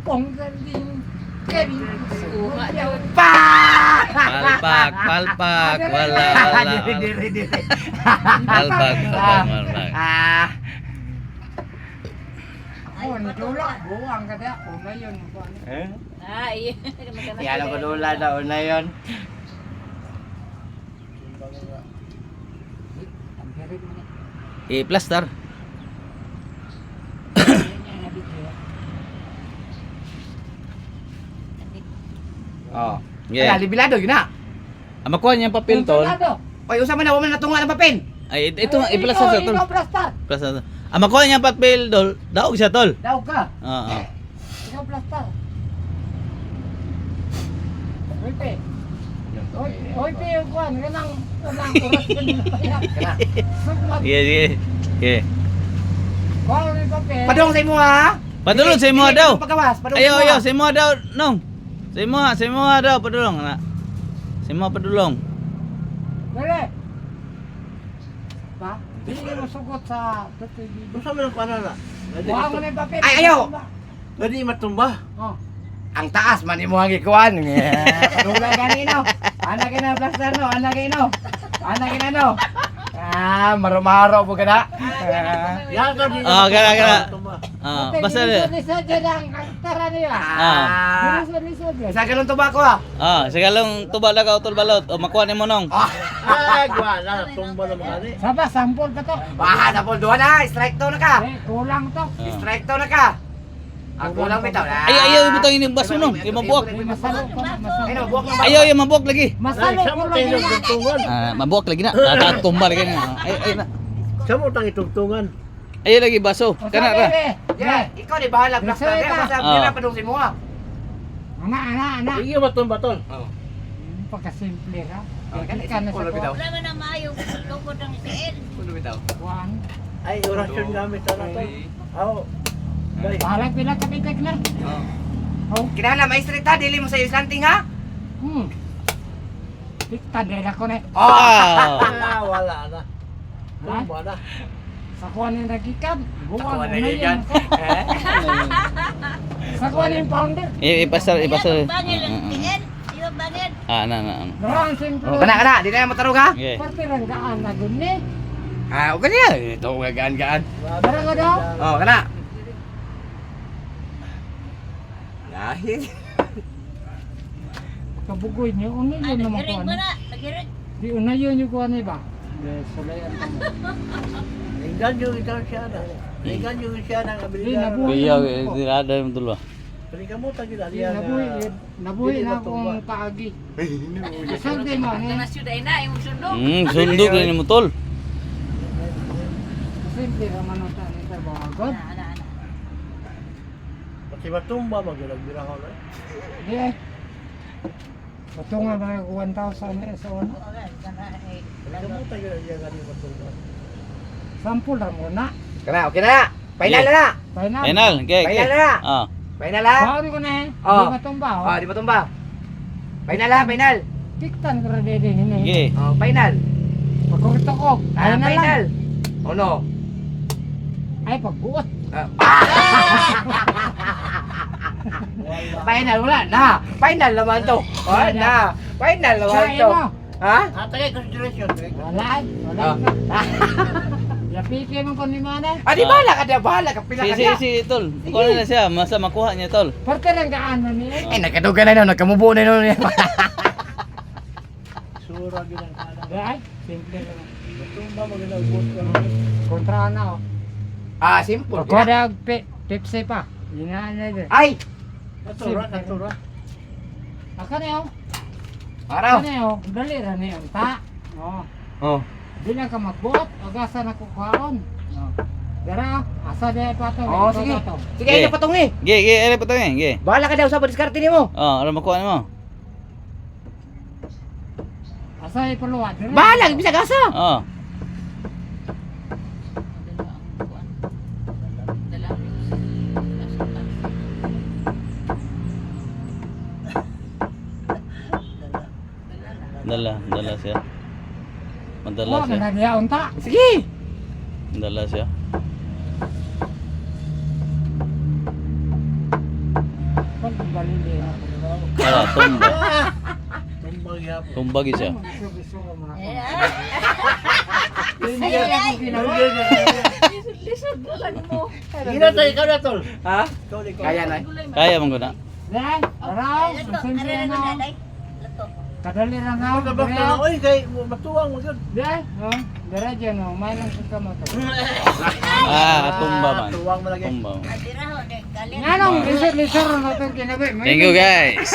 ponggaling Kevin. Suha daw. Palpak, palpak. Wala. Diri. Palpak. Oh, nitulak. Buwang ka da. Una yun. Iya. Yan ang kadula daw na yun. I-plaster. Oh. Yeah. Libilado yun na. Makuha niya yung papel tol. Oy, usa man na wala natunga ng papel. Ay, ito nga, i-plaster sa tol. Plastar. Plaster. Makuha niya yung papel tol. Daog siya tol. Daw ka. Oo. Ikaw plastar. Oy, pe. Oy, pe, kuan. Kanang oras ka nila. Sige. Kuan ni papel. Padung sa imo ha. Padulong sa imo daw. Pagawas, padung. Ayo, sa imo daw, nong. Sa imo daw, padulong na. Sa imo padulong. Dere. Ba? Dili mo sugot sa tutoy. Gusto mo ng panala? Kuha mo na yung papel. Ay, ayaw! Gadi matumba. Oh. Ang taas man imo ang ikuan. Padula ganino. Ana kina plaster no, ana kino. Ana kina no. Maro-maro po kada. Yan ka di. Gana. Matumba. Basta Lisod dyan ang tara niya. Lisod dyan. Sa galon tobacco ha. sigalong tuba na ka utol balot. O makuha nimo nong. Ay, wala. Tumba na mga ni. Saba, sampol ka to. Baha na po duha na, strike to na ka. Kulang to. Strike to na ka. Ang kulang bitaw na. Ayaw mo tong ining baso nong. Kay mabuok. Masalo ko. Ay no, buwak ng Ayaw yung mabuok lagi. Masalo Ay, ko siya mo lang tayo yan. tugtungan. Mabuok lagi na. Natatumba lagi na. Ay na. Siya mo tang itugtungan. Ayaw lagi baso. Kana ra. Yeah, ikaw di bahala plaster. Kaya basta dira pa dong si mo ha. Ana. Sige matumba tol. Pagkasimple ka. Kan Ka na sa bitaw. Wala man na maayo tukod ng tiil. Kuno bitaw. kuwan. Ay, orasyon gamit na tol. Aw. Bay. Bahala pila ka pitek na. Oh. Kinahanglan may strike ta, dili mo sa islanting ha. Tikta dela ko na. Wala na. Tumba na. Sa kuwan yung nagikan. Buwang Kuha na na yan. yan. Sa kuwan yung pounder. Ipasar. Bangil ang tiil. Iyo bangil. Na. Darang simple. Kana, di na mo tarong ha. Okay. Parte lang gaan na dun eh. Okay niya. Ito gaan. Darang ka daw. Oh, kana. Dahil. Kabugoy niyo. Unay yun naman Nagirig kuwan. mo na. Nagirig. Di unay yun yung kuwan eh ba? Sulayan ka mo. Inggan yung ikaw siya na. Inggan yung siya ng abilidad. Biyaw, ada yung tulo. Kali ka mo tagil Di, aliyan. nabuhi na akong kaagi. Sunday mo, Ang nasyuday na. Yung sundo. Sundog rin mo tol. simple ka manutan ni Tarbagon. Ana. Pati matumba magalagbira ko na. Di eh. Patungan na ako 1,000 eh sa una. Kali ka mo tagil aliyan kali matumba. Sampul lang muna. Kana, okay na. Final na. Final. Okay. Final na. Final ha. Baon ko na eh. Oh. Di matumba oh. Oh, di ba tumba? Final ha, final. Tiktan ko rin din ini. Okay. Oh, final. Pagkurto ko. Ayaw na Final. lang. Oh no. Ay pagbuot. Final wala na. Final naman to. Oh, na. Final naman Kain to. mo. Ha? Tagay consideration. Wala. Oh. Lapiki mo ko ni Manay. Di bahala ka na, bahala ka pila ka na. Si tol. Kuha na siya, masa makuha niya tol. Parte lang gaan na niya. Ay, nagkaduga na nun, nagkamubo na nun. Sura bilang kana. Ay, simple lang. Matumba magalagbot ka. Kontra na oh. Simple. Ako dag Pepsi pa. Ina na din. Ay! Katura. Aka na oh. Araw. Ano oh, dali ra ni ta. Oh. Oh. Di lang ka magbuot, agasan ako kaon. Oh. Dara, asa day pa to. Oh, sige. Sige, Okay. ay patong ni. Ano pa to eh? Bahala ka daw sa diskarte nimo. Ano makuha mo? Asa ay paluwa. Bahala, bisa gasa. Dala siya. Madala Wala siya. na niya unta. Sige. Dala siya. tumba. Tumbang yapon. Tumbagi siya. Gusto ko mga. Lisod na lang mo. Gina tayo ikaw na tol. Ha? Ikaw na ikaw. Kaya na. Kaya mong guna. Dai, araw, Lato, simple are na. na day. Lato. Kadali ra nga. Ako na bakla na oy kay matuwang mo gyud. Dai, no. Dara dyan, no. May lang sa kamot. Tumba man. Tuwang mo lagi. Tumba. Adira ho de galit. Nganong lisod-lisod na ito kinabi. Thank you guys.